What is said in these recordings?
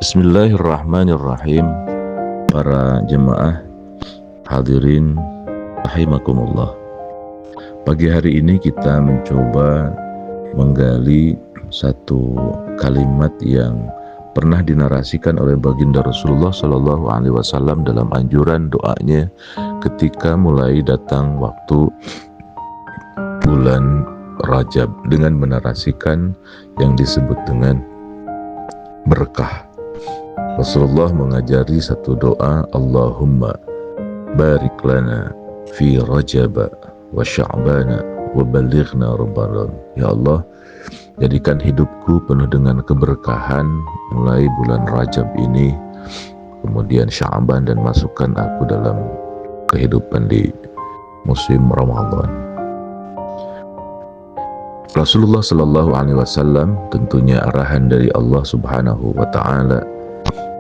Bismillahirrahmanirrahim. Para jemaah hadirin rahimakumullah. Pagi hari ini kita mencoba menggali satu kalimat yang pernah dinarasikan oleh baginda Rasulullah Shallallahu Alaihi Wasallam dalam anjuran doanya ketika mulai datang waktu bulan Rajab, dengan menarasikan yang disebut dengan berkah. Rasulullah mengajari satu doa, Allahumma barik lana fi Rajab wa Sya'bana wa balighna Ramadan. Ya Allah, jadikan hidupku penuh dengan keberkahan mulai bulan Rajab ini, kemudian Sya'ban, dan masukkan aku dalam kehidupan di musim Ramadan. Rasulullah Shallallahu Alaihi Wasallam, tentunya arahan dari Allah Subhanahu Wa Taala,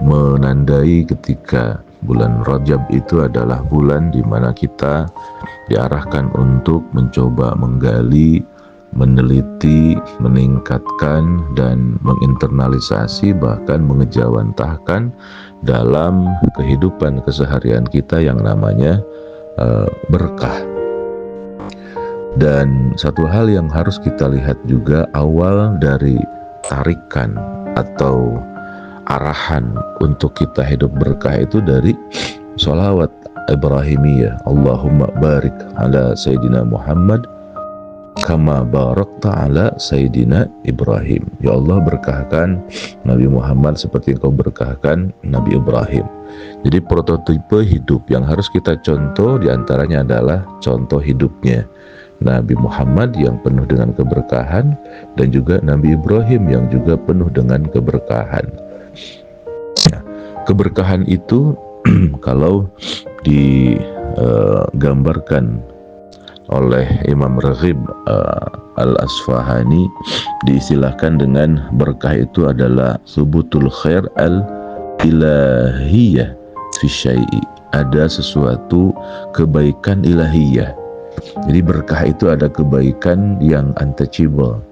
menandai ketika bulan Rajab itu adalah bulan di mana kita diarahkan untuk mencoba menggali, meneliti, meningkatkan, dan menginternalisasi, bahkan mengejawantahkan dalam kehidupan keseharian kita yang namanya berkah. Dan satu hal yang harus kita lihat juga, awal dari tarikan atau arahan untuk kita hidup berkah itu dari sholawat Ibrahimiyah. Allahumma barik ala Sayyidina Muhammad kama barakta ala Sayyidina Ibrahim. Ya Allah, berkahkan Nabi Muhammad seperti engkau berkahkan Nabi Ibrahim. Jadi prototipe hidup yang harus kita contoh diantaranya adalah contoh hidupnya Nabi Muhammad yang penuh dengan keberkahan, dan juga Nabi Ibrahim yang juga penuh dengan keberkahan. Keberkahan itu kalau digambarkan oleh Imam Raghib Al-Asfahani, diistilahkan dengan berkah itu adalah subutul khair al-ilahiyah fi syai'i. Ada sesuatu kebaikan ilahiyah. Jadi berkah itu ada kebaikan yang untouchable,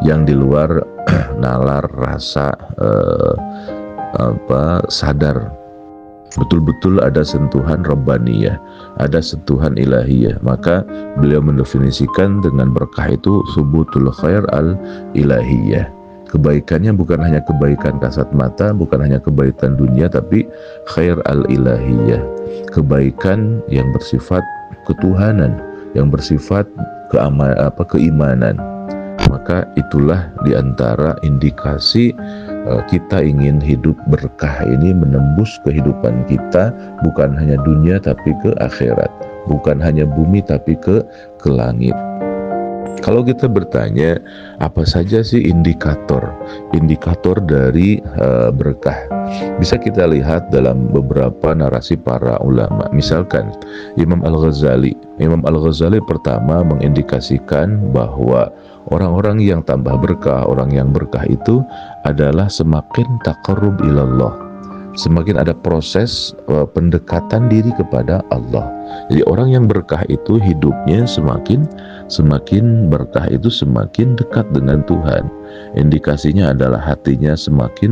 yang di luar nalar rasa sadar. Betul-betul ada sentuhan Rabbaniyah, ada sentuhan ilahiyah. Maka beliau mendefinisikan dengan berkah itu subutul khair al-ilahiyah. Kebaikannya bukan hanya kebaikan kasat mata, bukan hanya kebaikan dunia, tapi khair al-ilahiyah. Kebaikan yang bersifat ketuhanan, yang bersifat keimanan. Maka itulah diantara indikasi kita ingin hidup berkah ini menembus kehidupan kita, bukan hanya dunia tapi ke akhirat, bukan hanya bumi tapi ke langit. Kalau kita bertanya apa saja sih indikator dari berkah, bisa kita lihat dalam beberapa narasi para ulama. Misalkan Imam Al-Ghazali pertama mengindikasikan bahwa orang-orang yang tambah berkah, orang yang berkah itu adalah semakin taqarrub ilallah, semakin ada proses pendekatan diri kepada Allah. Jadi orang yang berkah itu hidupnya semakin berkah, itu semakin dekat dengan Tuhan. Indikasinya adalah hatinya semakin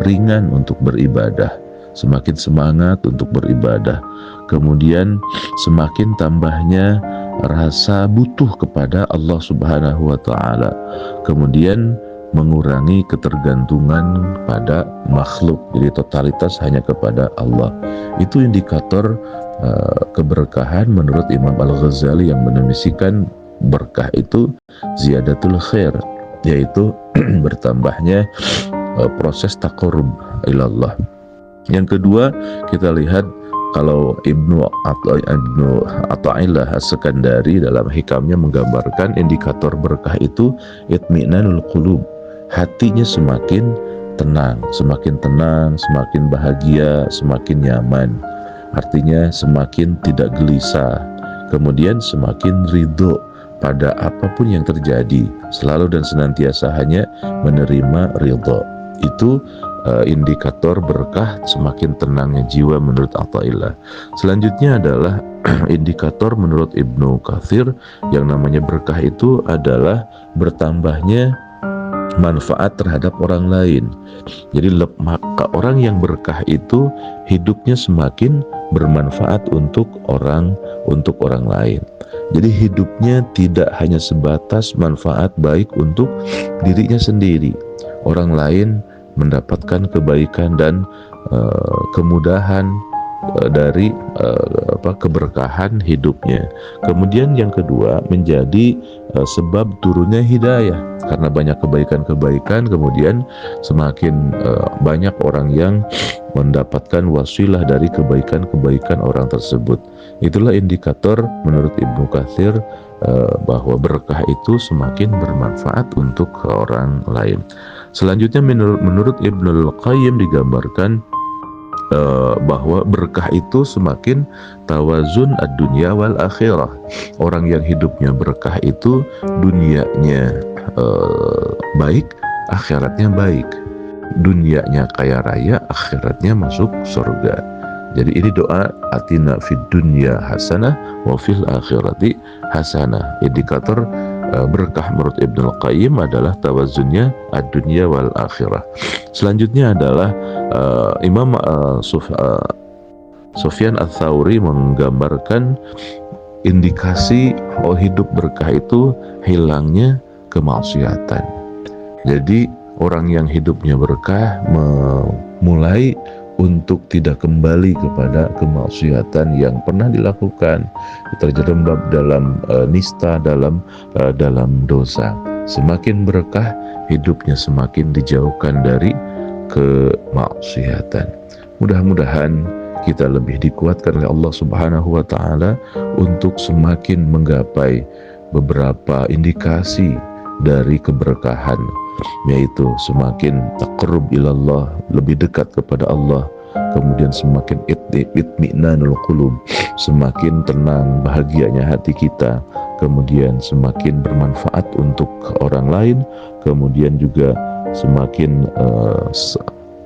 ringan untuk beribadah, semakin semangat untuk beribadah. Kemudian semakin tambahnya rasa butuh kepada Allah Subhanahu wa Ta'ala. Kemudian mengurangi ketergantungan pada makhluk, jadi totalitas hanya kepada Allah. Itu indikator keberkahan menurut Imam Al-Ghazali, yang mendefinisikan berkah itu ziyadatul khair, yaitu bertambahnya proses taqarrub ilallah. Yang kedua, kita lihat kalau Ibnu Athaillah As-Sekandari dalam hikamnya menggambarkan indikator berkah itu itminanul qulub, hatinya semakin tenang, semakin bahagia, semakin nyaman. Artinya semakin tidak gelisah, kemudian semakin ridho pada apapun yang terjadi, selalu dan senantiasa hanya menerima ridho. Itu indikator berkah, semakin tenangnya jiwa menurut Athaillah. Selanjutnya adalah indikator menurut Ibnu Katsir, yang namanya berkah itu adalah bertambahnya manfaat terhadap orang lain. Jadi maka orang yang berkah itu hidupnya semakin bermanfaat untuk orang lain. Jadi hidupnya tidak hanya sebatas manfaat baik untuk dirinya sendiri. Orang lain mendapatkan kebaikan dan kemudahan dari keberkahan hidupnya. Kemudian yang kedua, menjadi sebab turunnya hidayah, karena banyak kebaikan-kebaikan, kemudian semakin banyak orang yang mendapatkan wasilah dari kebaikan-kebaikan orang tersebut. Itulah indikator menurut Ibnu Katsir bahwa berkah itu semakin bermanfaat untuk orang lain. Selanjutnya menurut Ibnul Qayyim digambarkan bahwa berkah itu semakin tawazun ad-dunya wal akhirah. Orang yang hidupnya berkah itu dunianya baik, akhiratnya baik. Dunianya kaya raya, akhiratnya masuk surga. Jadi ini doa, atina fid dunya hasanah wa fil akhirati hasanah. Indikator berkah menurut Ibnul Qayyim adalah tawazunnya ad-dunya wal akhirah. Selanjutnya adalah Imam Sufyan Ats-Tsauri menggambarkan indikasi hidup berkah itu hilangnya kemaksiatan. Jadi orang yang hidupnya berkah memulai untuk tidak kembali kepada kemaksiatan yang pernah dilakukan, terjerembab dalam nista, dalam dosa. Semakin berkah, hidupnya semakin dijauhkan dari kemaksiatan. Mudah-mudahan kita lebih dikuatkan oleh Allah Subhanahu wa taala untuk semakin menggapai beberapa indikasi dari keberkahan, yaitu semakin taqarrub ilallah, lebih dekat kepada Allah, kemudian semakin itmi'nanul qulub, semakin tenang bahagianya hati kita, kemudian semakin bermanfaat untuk orang lain, kemudian juga semakin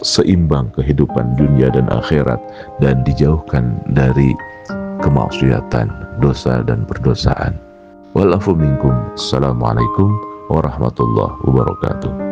seimbang kehidupan dunia dan akhirat, dan dijauhkan dari kemaksiatan, dosa dan perdosaan. Wal afu minkum. Assalamualaikum warahmatullahi wabarakatuh.